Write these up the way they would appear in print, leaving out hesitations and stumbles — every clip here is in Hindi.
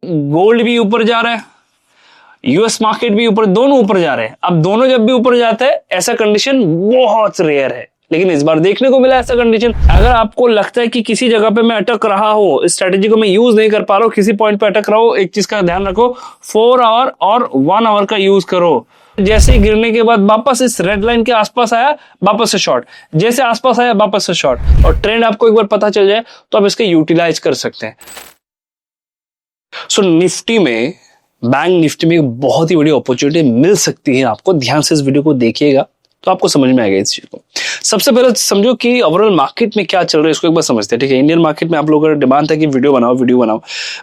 गोल्ड भी ऊपर जा रहा है, यूएस मार्केट भी ऊपर, दोनों ऊपर जा रहे हैं। अब दोनों जब भी ऊपर जाते हैं ऐसा कंडीशन बहुत रेयर है, लेकिन इस बार देखने को मिला ऐसा कंडीशन। अगर आपको लगता है कि किसी जगह पे मैं अटक रहा हूं, इस स्ट्रेटेजी को मैं यूज नहीं कर पा रहा हूं, किसी पॉइंट पे अटक रहा हूं, एक चीज का ध्यान रखो, 4 आवर और 1 आवर का यूज करो। जैसे ही गिरने के बाद वापस इस रेड लाइन के आसपास आया, वापस से शॉर्ट, जैसे आसपास आया वापस से शॉर्ट, और ट्रेंड आपको एक बार पता चल जाए तो आप इसके यूटिलाइज कर सकते हैं। सो निफ्टी में, बैंक निफ्टी में बहुत ही बड़ी अपॉर्चुनिटी मिल सकती है आपको। ध्यान से इस वीडियो को देखिएगा तो आपको समझ में आएगा इस चीज को। सबसे पहले समझो कि ओवरऑल मार्केट में क्या चल रहा है, इसको एक बार समझते हैं, ठीक है। इंडियन मार्केट में आप लोगों का डिमांड था कि वीडियो बनाओ।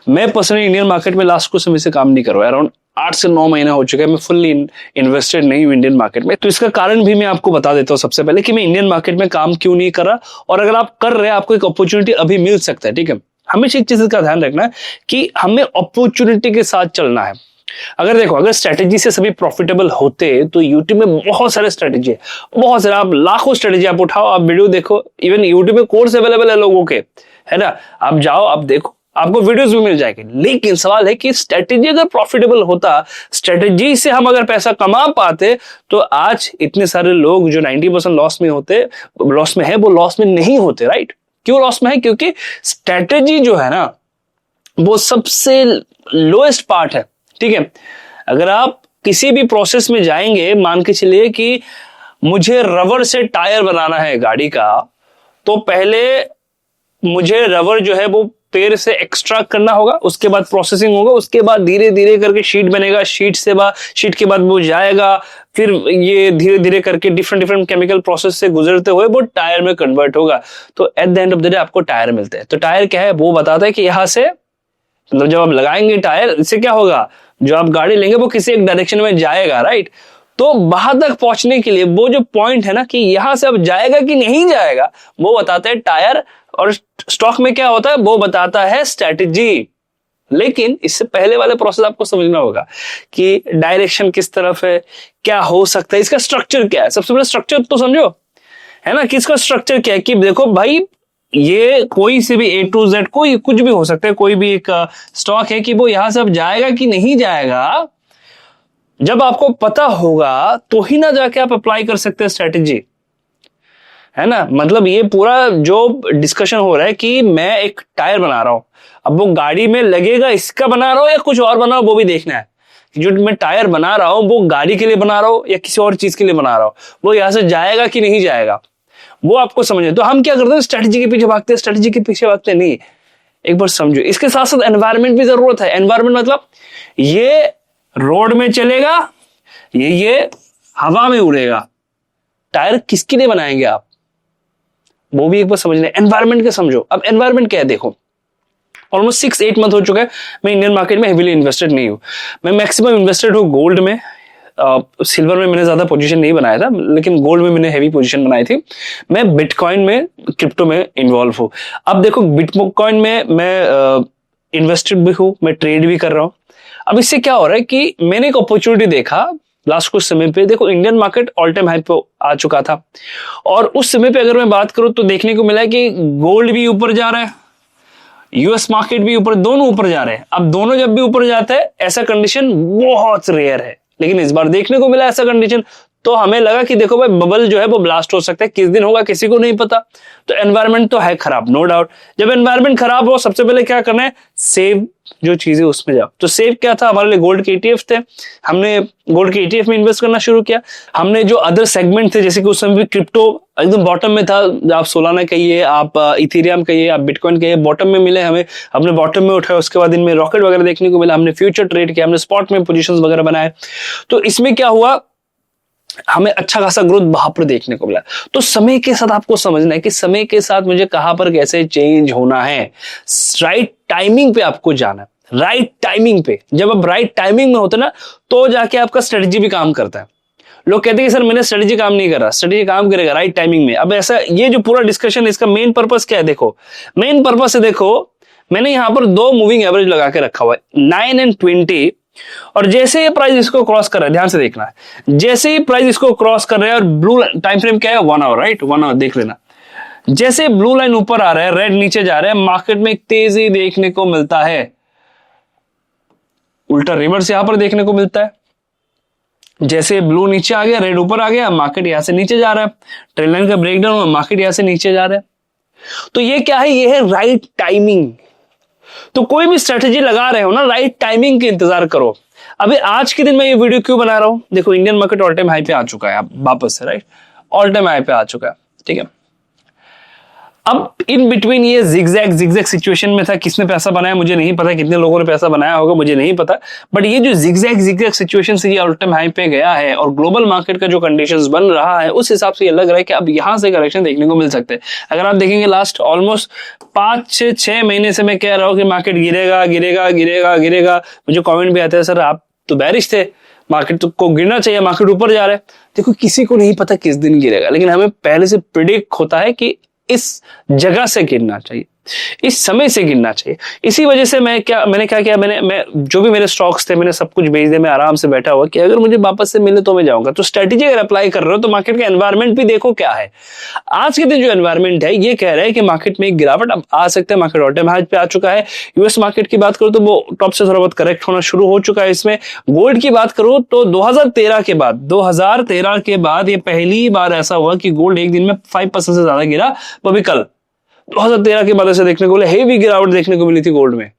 मैं पर्सनली इंडियन मार्केट में लास्ट कुछ समय से काम नहीं कर रहा, अराउंड 8 से 9 महीना हो चुका है। मैं फुल्ली इन्वेस्टेड नहीं हूं इंडियन मार्केट में। तो इसका कारण भी मैं आपको बता देता हूं सबसे पहले कि मैं इंडियन मार्केट में काम क्यों नहीं कर रहा, और अगर आप कर रहे हैं आपको एक अपॉर्चुनिटी अभी मिल सकता है, ठीक है। हमेशा एक चीज का ध्यान रखना है कि हमें अपॉर्चुनिटी के साथ चलना है। अगर देखो, अगर स्ट्रेटेजी से सभी प्रॉफिटेबल होते तो यूट्यूब में बहुत सारे स्ट्रेटेजी है, बहुत सारे, आप लाखों स्ट्रेटेजी आप उठाओ, आप वीडियो देखो, इवन यूट्यूब में कोर्स अवेलेबल है लोगों के, है ना। आप जाओ, आप देखो, आपको वीडियोस भी मिल जाएंगे। लेकिन सवाल है कि स्ट्रेटेजी अगर प्रॉफिटेबल होता, स्ट्रेटेजी से हम अगर पैसा कमा पाते, तो आज इतने सारे लोग जो 90% लॉस में होते, लॉस में है, वो लॉस में नहीं होते, राइट। क्यों लॉस में है? क्योंकि स्ट्रेटेजी जो है ना, वो सबसे लोएस्ट पार्ट है, ठीक है। अगर आप किसी भी प्रोसेस में जाएंगे, मान के चलिए कि मुझे रबर से टायर बनाना है गाड़ी का, तो पहले मुझे रबर जो है वो पेड़ से एक्सट्रैक्ट करना होगा, उसके बाद प्रोसेसिंग होगा, उसके बाद धीरे धीरे करके शीट बनेगा, शीट के बाद वो जाएगा, फिर ये धीरे धीरे करके डिफरेंट केमिकल प्रोसेस से गुजरते हुए वो टायर में कन्वर्ट होगा। तो at the end of the day आपको टायर मिलता है। तो टायर क्या है? वो बताता है कि यहां से, मतलब जब आप लगाएंगे टायर, इससे क्या होगा, जो आप गाड़ी लेंगे वो किसी एक डायरेक्शन में जाएगा, राइट। तो वहां तक पहुंचने के लिए वो जो पॉइंट है ना, कि यहां से अब जाएगा कि नहीं जाएगा, वो बताता है टायर। और स्टॉक में क्या होता है, वो बताता है स्ट्रेटेजी। लेकिन इससे पहले वाले प्रोसेस आपको समझना होगा कि डायरेक्शन किस तरफ है, क्या हो सकता है, इसका स्ट्रक्चर क्या है। सबसे पहले स्ट्रक्चर तो समझो, है ना, कि इसका स्ट्रक्चर क्या है। कि देखो भाई, ये कोई से भी A to Z कोई कुछ भी हो सकता है, कोई भी एक स्टॉक है, कि वो यहां से अब जाएगा कि नहीं जाएगा, जब आपको पता होगा तो ही ना जाके आप अप्लाई कर सकते हैं स्ट्रेटेजी, है ना। मतलब ये पूरा जो डिस्कशन हो रहा है कि मैं एक टायर बना रहा हूं, अब वो गाड़ी में लगेगा, इसका बना रहा हूं या कुछ और बना रहा हूं, वो भी देखना है। जो मैं टायर बना रहा हूं वो गाड़ी के लिए बना रहा हूं या किसी और चीज के लिए बना रहा हूं, वो यहां से जाएगा कि नहीं जाएगा, वो आपको समझे। तो हम क्या करते हैं, स्ट्रेटेजी के पीछे भागते हैं, स्ट्रेटेजी के पीछे भागते नहीं। एक बार समझो, इसके साथ साथ एनवायरनमेंट भी जरूरत है। एनवायरनमेंट मतलब ये रोड में चलेगा, ये हवा में उड़ेगा, टायर किसके लिए बनाएंगे आप, वो भी एक बार समझना है। एनवायरनमेंट के समझो। अब एनवायरनमेंट क्या है, देखो, ऑलमोस्ट 6-8 मंथ हो चुका है मैं इंडियन मार्केट में हेवीली इन्वेस्टेड नहीं हूं। मैं मैक्सिमम इन्वेस्टेड हूं गोल्ड में, सिल्वर में मैंने ज्यादा पोजीशन नहीं बनाया था, लेकिन गोल्ड में मैंने हेवी पोजीशन बनाई थी। मैं बिटकॉइन में, क्रिप्टो में इन्वॉल्व हूं। अब देखो, बिटकॉइन में मैं इन्वेस्टेड भी हूं, मैं ट्रेड भी कर रहा हूं। अब इससे क्या हो रहा है कि मैंने एक अपॉर्चुनिटी देखा लास्ट कुछ समय पे। देखो, Indian market all time high पे आ चुका था, और उस समय पे अगर मैं बात करूं तो देखने को मिला है कि गोल्ड भी ऊपर जा रहा है, यूएस मार्केट भी ऊपर, दोनों ऊपर जा रहे हैं। अब दोनों जब भी ऊपर जाता है ऐसा कंडीशन बहुत रेयर है, लेकिन इस बार देखने को मिला ऐसा कंडीशन। तो हमें लगा कि देखो भाई, बबल जो है वो ब्लास्ट हो सकता है, किस दिन होगा किसी को नहीं पता। तो एनवायरनमेंट तो है खराब, नो डाउट। जब एनवायरनमेंट खराब हो, सबसे पहले क्या करना है, सेव जो चीजें उसमें जाओ। तो सेव क्या था हमारे लिए, गोल्ड के ईटीएफ थे। हमने गोल्ड के ईटीएफ में इन्वेस्ट करना शुरू किया। हमने जो अदर सेगमेंट थे, जैसे कि उस समय भी क्रिप्टो एकदम बॉटम में था, आप सोलाना कहिए, आप इथेरियम कहिए, आप बिटकॉइन कहिए, बॉटम में मिले हमें, हमने बॉटम में उठाया। उसके बाद इनमें रॉकेट वगैरह देखने को मिला, हमने फ्यूचर ट्रेड किया, हमने स्पॉट में पोजीशंस वगैरह बनाए। तो इसमें क्या हुआ, हमें अच्छा खासा ग्रोथ वहां पर देखने को मिला। तो समय के साथ आपको समझना है कि समय के साथ मुझे कहां पर कैसे चेंज होना है, राइट टाइमिंग पे आपको जाना है। राइट टाइमिंग पे, जब आप राइट टाइमिंग में होते ना, तो जाके आपका स्ट्रेटजी भी काम करता है। लोग कहते हैं कि सर मैंने स्ट्रेटजी काम नहीं कर रहा, स्ट्रेटजी काम करेगा राइट टाइमिंग में। अब ऐसा, ये जो पूरा डिस्कशन, इसका मेन पर्पस क्या है, देखो मेन पर्पस है, देखो मैंने यहां पर 2 मूविंग एवरेज लगा के रखा हुआ है, 9 और 20। और जैसे ये प्राइस इसको क्रॉस कर रहा है, ध्यान से देखना है, जैसे ही प्राइस इसको क्रॉस कर रहा है, और ब्लू टाइम फ्रेम क्या है, 1 आवर, राइट, 1 आवर देख लेना। जैसे ब्लू लाइन ऊपर आ रहा है, रेड नीचे जा रहा है, मार्केट में एक तेजी देखने को मिलता है। उल्टा रिवर्स यहां पर देखने को मिलता है। जैसे ब्लू नीचे आ गया, रेड ऊपर आ गया, मार्केट यहां से नीचे जा रहा है, ट्रेंड लाइन का ब्रेकडाउन हुआ, मार्केट यहां से नीचे जा रहा है। तो ये क्या है, ये है राइट टाइमिंग। तो कोई भी स्ट्रेटेजी लगा रहे हो ना, राइट टाइमिंग के इंतजार करो। अभी आज के दिन मैं ये वीडियो क्यों बना रहा हूं, देखो Indian market all time high पे आ चुका है, वापस से, राइट, ऑल टाइम हाई पे आ चुका है, ठीक है। अब इन बिटवीन ये जिगजैग सिचुएशन में था, किसने पैसा बनाया मुझे नहीं पता, कितने लोगों ने पैसा बनाया होगा मुझे नहीं पता, बट ये जो जिगजैग सिचुएशन से ये ऑल टाइम हाई पे गया है और ग्लोबल मार्केट का जो कंडीशंस बन रहा है उस हिसाब से ये लग रहा है कि अब यहां से करेक्शन देखने को मिल सकते हैं। अगर आप देखेंगे लास्ट ऑलमोस्ट 5 से 6 महीने से मैं कह रहा हूं कि मार्केट गिरेगा गिरेगा गिरेगा गिरेगा, मुझे कॉमेंट भी आते हैं सर आप तो बैरिश थे, मार्केट को गिरना चाहिए, मार्केट ऊपर जा रहा है। देखो किसी को नहीं पता किस दिन गिरेगा, लेकिन हमें पहले से प्रिडिक्ट होता है कि इस जगह से गिरना चाहिए, इस समय से गिरना चाहिए। इसी वजह से मैंने क्या किया, मैं जो भी मेरे स्टॉक्स थे मैंने सब कुछ बेच दिया। मैं आराम से बैठा हुआ कि अगर मुझे वापस से मिले तो मैं जाऊंगा। तो स्ट्रेटेजी अगर अप्लाई कर रहे हो तो मार्केट का एनवायरनमेंट भी देखो क्या है। आज के दिन जो एनवायरनमेंट है ये कह रहा है कि मार्केट में एक गिरावट अब आ सकता है, मार्केट ऑल टाइम हाई पे आ चुका है। यूएस मार्केट की बात करो तो वो टॉप से थोड़ा बहुत करेक्ट होना शुरू हो चुका है। इसमें गोल्ड की बात करो तो 2013 के बाद ये पहली बार ऐसा हुआ कि गोल्ड एक दिन में 5% से ज्यादा गिरा। वो भी कल 2013 के बाद ऐसे देखने को मिला, हेवी गिरावट देखने को मिली थी गोल्ड में,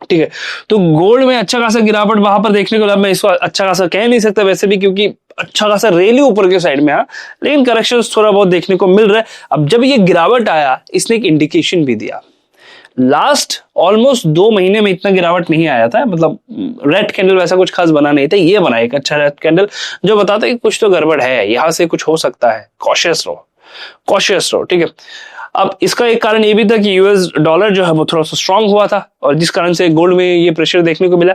ठीक है। तो गोल्ड में अच्छा खासा गिरावट वहां पर देखने को मिला। मैं इसको अच्छा खासा कह नहीं सकता वैसे भी, क्योंकि अच्छा खासा रैली ऊपर के साइड में है, लेकिन करेक्शन थोड़ा बहुत देखने को मिल रहा है। अब जब ये गिरावट आया इसने एक इंडिकेशन भी दिया। लास्ट ऑलमोस्ट 2 महीने में इतना गिरावट नहीं आया था, मतलब रेड कैंडल वैसा कुछ खास बना नहीं था। ये बना एक अच्छा रेड कैंडल जो बताता है कि कुछ तो गड़बड़ है, यहां से कुछ हो सकता है, कॉशियस रहो, ठीक है। अब इसका एक कारण ये भी था कि यूएस डॉलर जो है वो थोड़ा सा स्ट्रांग हुआ था और जिस कारण से गोल्ड में ये प्रेशर देखने को मिला।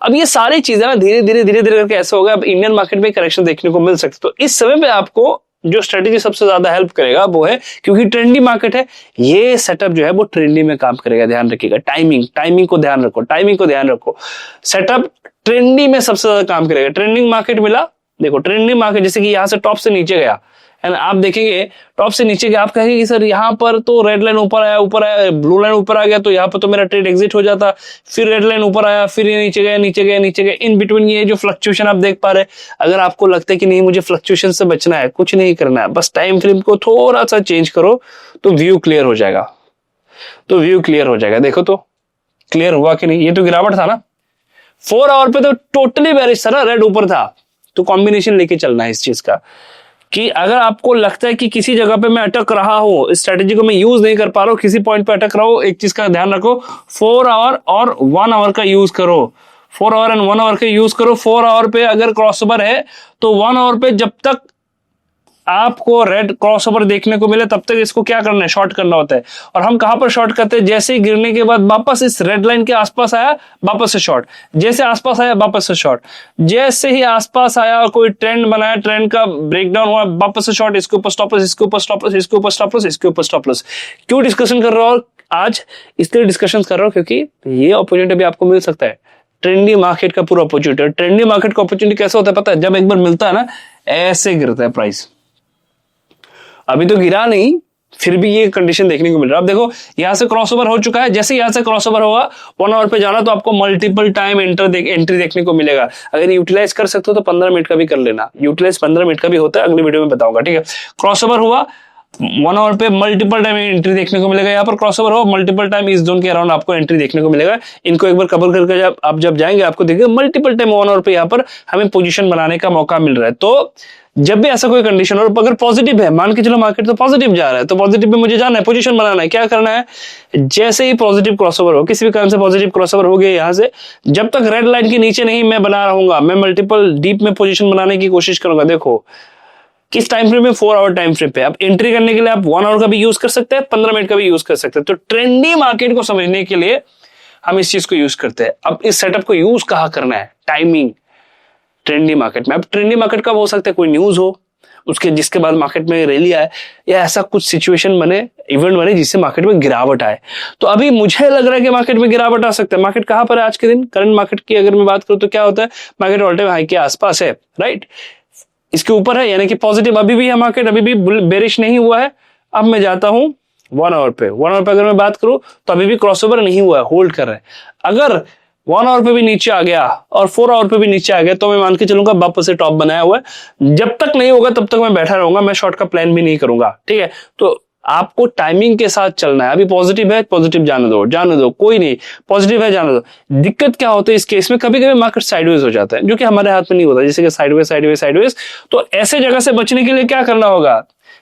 अब ये सारी चीजें ना धीरे धीरे करके ऐसा होगा, अब इंडियन मार्केट में करेक्शन देखने को मिल सकती है। तो इस समय पे आपको जो स्ट्रेटेजी सबसे ज्यादा हेल्प करेगा वो है, क्योंकि ट्रेंडी मार्केट है, ये सेटअप जो है वो ट्रेंडी में काम करेगा। ध्यान रखिएगा, टाइमिंग को ध्यान रखो। सेटअप ट्रेंडी में सबसे ज्यादा काम करेगा। ट्रेंडिंग मार्केट मिला, देखो ट्रेंडिंग मार्केट जैसे कि यहां से टॉप से नीचे गया, आप देखेंगे टॉप से नीचे गया, आप कहेंगे कि सर यहाँ पर तो रेड लाइन ऊपर आया, ब्लू लाइन ऊपर आ गया, तो यहाँ पर तो मेरा ट्रेड एग्जिट हो जाता। फिर रेड लाइन ऊपर आया, फिर ये नीचे गया। इन बिटवीन ये जो फ्लक्चुएशन आप देख पा रहे, अगर आपको लगता है कि नहीं मुझे फ्लक्चुएशन से बचना है, कुछ नहीं करना है, बस टाइम फ्रेम को थोड़ा सा चेंज करो तो व्यू क्लियर हो जाएगा। देखो तो क्लियर हुआ कि नहीं। ये तो गिरावट था ना, 4 आवर पे तो टोटली बेरिश था ना, रेड ऊपर था। तो कॉम्बिनेशन लेके चलना है इस चीज का कि अगर आपको लगता है कि किसी जगह पे मैं अटक रहा हूं, इस स्ट्रेटेजी को मैं यूज नहीं कर पा रहा हूं, किसी पॉइंट पे अटक रहा हूं, एक चीज का ध्यान रखो, 4 आवर और 1 आवर का यूज करो। 4 आवर एंड 1 आवर का यूज करो। 4 आवर पे अगर क्रॉसओवर है तो 1 आवर पे जब तक आपको रेड क्रॉसओवर देखने को मिले तब तक इसको क्या करना है, शॉर्ट करना होता है। और हम कहां पर शॉर्ट करते हैं, जैसे ही गिरने के बाद वापस इस रेड लाइन के आसपास आया वापस से शॉर्ट, जैसे आसपास आया वापस से शॉर्ट, जैसे ही आसपास आया और कोई ट्रेंड बनाया, ट्रेंड का ब्रेकडाउन हुआ वापस से शॉर्ट, इसके ऊपर स्टॉप लॉस, इसके ऊपर स्टॉप लॉस, इसके ऊपर स्टॉप लॉस, इसके ऊपर स्टॉप लॉस। क्यों डिस्कशन कर रहा हूं आज, इसलिए डिस्कशन कर रहा हूं क्योंकि ये अपॉर्चुनिटी भी आपको मिल सकता है। ट्रेंडी मार्केट का पूरा अपॉर्चुनिटी, ट्रेंडी मार्केट का अपॉर्चुनिटी कैसे होता है पता है, जब एक बार मिलता है ना ऐसे गिरता है प्राइस। अभी तो गिरा नहीं, फिर भी ये कंडीशन देखने को मिल रहा है। अब देखो यहां से क्रॉसओवर हो चुका है, जैसे यहां से क्रॉसओवर होगा 1 आवर पे जाना तो आपको मल्टीपल टाइम एंट्री देखने को मिलेगा। अगर यूटिलाइज कर सकते हो तो 15 मिनट का भी कर लेना, यूटिलाइज 15 मिनट का भी होता है, अगले वीडियो में बताऊंगा, ठीक है। क्रॉसओवर हुआ 1 आवर पे मल्टीपल टाइम एंट्री देखने को मिलेगा। यहाँ पर क्रॉसओवर हो मल्टीपल टाइम इस जोन के अराउंड आपको एंट्री देखने को मिलेगा। इनको एक बार कवर करके आप जब जाएंगे आपको देखिए मल्टीपल टाइम 1 आवर पे यहाँ पर हमें पोजीशन बनाने का मौका मिल रहा है। तो जब भी ऐसा कोई कंडीशन और अगर पॉजिटिव है, मान के चलो मार्केट तो पॉजिटिव जा रहा है, तो पॉजिटिव में मुझे जाना है, पोजीशन बनाना है, क्या करना है, जैसे ही पॉजिटिव क्रॉसओवर हो, किसी भी कारण से पॉजिटिव क्रॉसओवर हो गया यहां से, जब तक रेड लाइन के नीचे नहीं मैं बना रहूंगा, मैं मल्टीपल डीप में पोजीशन बनाने की कोशिश करूंगा। देखो किस टाइम फ्रेम में, 4 आवर टाइम फ्रेम पे। आप एंट्री करने के लिए आप 1 आवर का भी यूज कर सकते हैं, 15 मिनट का भी यूज कर सकते हैं। तो ट्रेंडी मार्केट को समझने के लिए हम इस चीज को यूज करते हैं। अब इस सेटअप को यूज कहां करना है, टाइमिंग, ट्रेंडी मार्केट में। अब ट्रेंडी मार्केट कब हो सकता है, कोई न्यूज हो उसके जिसके बाद मार्केट में रैली आए या ऐसा कुछ सिचुएशन बने, इवेंट बने जिससे मार्केट में गिरावट आए। तो अभी मुझे लग रहा है कि मार्केट में गिरावट आ सकता है। मार्केट कहां पर है आज के दिन, करंट मार्केट की अगर मैं बात करूं तो क्या होता है, मार्केट ऑल टाइम हाई के आसपास है, राइट, इसके ऊपर है, यानी कि पॉजिटिव अभी भी है मार्केट, अभी भी बेरिश नहीं हुआ है। अब मैं जाता हूं 1 आवर पे। 1 आवर पे अगर मैं बात करूं तो अभी भी क्रॉसओवर नहीं हुआ है, होल्ड कर रहा है। अगर 1 आवर पे भी नीचे आ गया और 4 आवर पे भी नीचे आ गया तो मैं मान के चलूंगा वापस से टॉप बनाया हुआ है। जब तक नहीं होगा तब तक मैं बैठा रहूंगा, मैं शॉर्ट का प्लान भी नहीं करूंगा, ठीक है। तो आपको टाइमिंग के साथ चलना है। अभी पॉजिटिव है, पॉजिटिव जाने दो, कोई नहीं, पॉजिटिव है जाने दो। दिक्कत क्या होता है इस केस में, कभी कभी मार्केट साइडवेज हो जाता है, जो कि हमारे हाथ में नहीं होता, जैसे कि साइडवेज। तो ऐसे जगह से बचने के लिए क्या करना होगा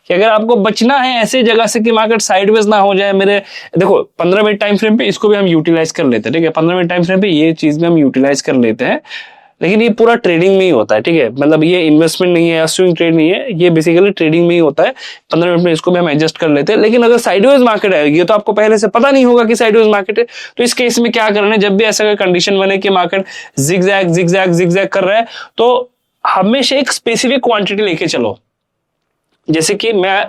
कि अगर आपको बचना है ऐसे जगह से कि मार्केट साइडवेज ना हो जाए, मेरे देखो 15 मिनट टाइम फ्रेम पे इसको भी हम यूटिलाइज कर लेते हैं, ठीक है। 15 मिनट टाइम फ्रेम पे ये चीज भी हम यूटिलाइज कर लेते हैं, लेकिन ये पूरा ट्रेडिंग में ही होता है, ठीक है। मतलब ये इन्वेस्टमेंट नहीं है, स्विंग ट्रेड नहीं है, ये बेसिकली ट्रेडिंग में ही होता है। 15 मिनट में इसको भी हम एडजस्ट कर लेते हैं। लेकिन अगर साइडवेज मार्केट है, ये तो आपको पहले से पता नहीं होगा कि साइडवेज मार्केट है, तो इस केस में क्या करना है, जब भी ऐसा कंडीशन बने कि मार्केट जिगजैग कर रहा है, तो हमेशा एक स्पेसिफिक क्वांटिटी लेके चलो। जैसे कि मैं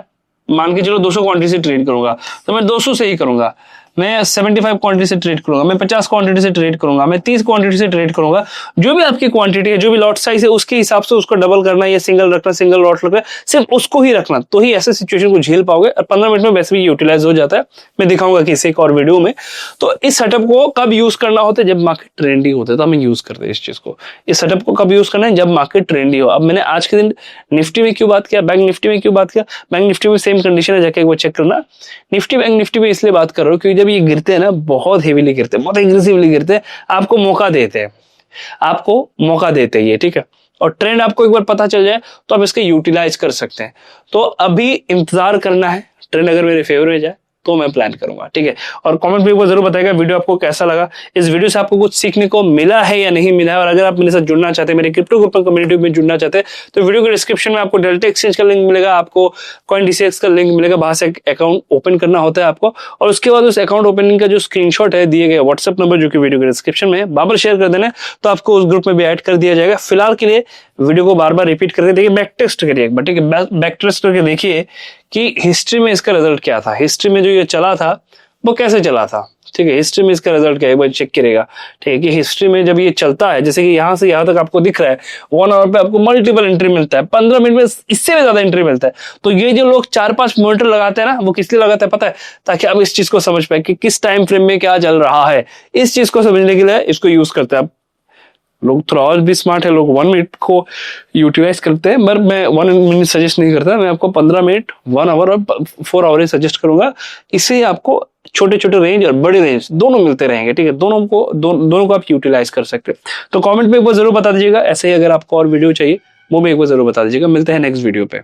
मान के चलो 200 क्वांटिटी से ट्रेड करूंगा, तो मैं 200 से ही करूंगा। मैं 75 क्वांटिटी से ट्रेड करूंगा, मैं 50 क्वांटिटी से ट्रेड करूंगा, मैं 30 क्वांटिटी से ट्रेड करूंगा। जो भी आपकी क्वांटिटी है, जो भी लॉट साइज है, उसके हिसाब से उसको डबल करना, या सिंगल रखना, सिंगल लॉट रखना, सिर्फ उसको ही रखना, तो ही ऐसे सिचुएशन को झेल पाओगे। और 15 मिनट में वैसे भी यूटिलाइज हो जाता है, मैं दिखाऊंगा किसी एक और वीडियो में। तो इस सेटअप को कब यूज करना होता है, जब मार्केट ट्रेंडी होता है, तो हमें यूज करते हैं इस चीज को। इस सेटअप को कब यूज करना है, जब मार्केट ट्रेंडी हो। अब मैंने आज के दिन निफ्टी में क्यों बात किया, बैंक निफ्टी में क्यों बात किया, बैंक निफ्टी में सेम कंडीशन है, जाके एक बार चेक करना। निफ्टी बैंक निफ्टी में इसलिए बात कर रहा हूँ क्योंकि जब ये गिरते हैं ना, बहुत हेवीली गिरते हैं, बहुत एग्रेसिवली गिरते हैं, आपको मौका देते हैं ये, ठीक है। और ट्रेंड आपको एक बार पता चल जाए तो आप इसके यूटिलाइज कर सकते हैं। तो अभी इंतजार करना है, ट्रेंड अगर मेरे फेवर में जाए तो मैं प्लान करूंगा, ठीक है। और कमेंट में एक बार जरूर बताइएगा वीडियो आपको कैसा लगा, इस वीडियो से आपको कुछ सीखने को मिला है या नहीं मिला है। और अगर आप मेरे साथ जुड़ना चाहते हैं, मेरे क्रिप्टो ग्रुप कम्युनिटी में जुड़ना चाहते हैं, तो वीडियो के डिस्क्रिप्शन में आपको डेल्टा एक्सचेंज का लिंक मिलेगा, आपको CoinDCX का लिंक मिलेगा, वहां से अकाउंट ओपन करना होता है आपको। और उसके बाद उस अकाउंट ओपनिंग का जो स्क्रीनशॉट है, दिए गए व्हाट्सएप नंबर जो कि वीडियो के डिस्क्रिप्शन में है, बाबर शेयर कर देना, तो आपको उस ग्रुप में भी ऐड कर दिया जाएगा। फिलहाल के लिए वीडियो को बार बार रिपीट करके देखिए, बैक टेस्ट करिए एक बार, ठीक है। बैक टेस्ट करके देखिए कि हिस्ट्री में इसका रिजल्ट क्या था, हिस्ट्री में जो ये चला था वो कैसे चला था, ठीक है। हिस्ट्री में इसका रिजल्ट क्या है, एक बार चेक करेगा, ठीक है। कि हिस्ट्री में जब ये चलता है, जैसे कि यहां से यहां तक आपको दिख रहा है, 1 आवर पे आपको मल्टीपल एंट्री मिलता है, 15 मिनट में इससे भी ज्यादा एंट्री मिलता है। तो ये जो लोग 4-5 मॉनिटर लगाते हैं ना, वो किस लिए लगाते हैं पता है, ताकि आप इस चीज को समझ पाए कि किस टाइम फ्रेम में क्या चल रहा है। इस चीज को समझने के लिए इसको यूज करते हैं। लोग थोड़ा और भी स्मार्ट है, लोग 1 मिनट को यूटिलाइज करते हैं, पर मैं 1 मिनट सजेस्ट नहीं करता, मैं आपको 15 मिनट, 1 आवर और 4 आवर ही सजेस्ट करूंगा। इससे आपको छोटे छोटे रेंज और बड़े रेंज दोनों मिलते रहेंगे, ठीक है। दोनों को आप यूटिलाइज कर सकते हैं। तो कमेंट में एक बार जरूर बता दीजिएगा, ऐसे ही अगर आपको और वीडियो चाहिए वो भी एक बार जरूर बता दीजिएगा। मिलते हैं नेक्स्ट वीडियो पे।